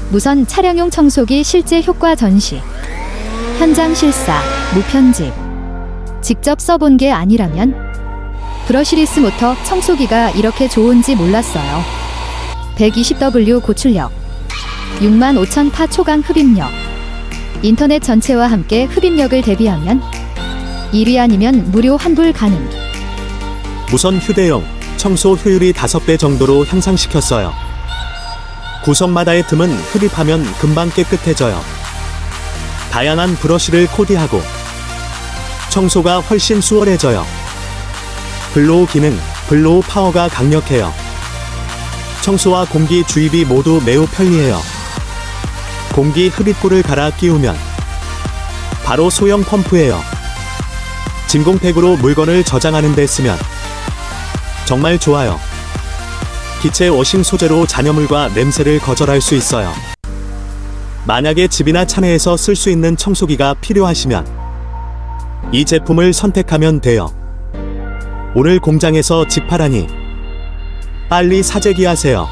무선 차량용 청소기 실제 효과 전시. 현장 실사, 무편집. 직접 써본 게 아니라면? 브러시리스 모터 청소기가 이렇게 좋은지 몰랐어요. 120W 고출력, 65,000파 초강 흡입력. 인터넷 전체와 함께 흡입력을 대비하면 1위 아니면 무료 환불 가능. 무선 휴대용 청소 효율이 5배 정도로 향상시켰어요. 구석마다의 틈은 흡입하면 금방 깨끗해져요. 다양한 브러쉬를 코디하고 청소가 훨씬 수월해져요. 블로우 기능, 블로우 파워가 강력해요. 청소와 공기 주입이 모두 매우 편리해요. 공기 흡입구를 갈아 끼우면 바로 소형 펌프예요. 진공팩으로 물건을 저장하는 데 쓰면 정말 좋아요. 기체 워싱 소재로 잔여물과 냄새를 거절할 수 있어요. 만약에 집이나 차내에서 쓸 수 있는 청소기가 필요하시면 이 제품을 선택하면 돼요. 오늘 공장에서 직팔하니 빨리 사재기하세요.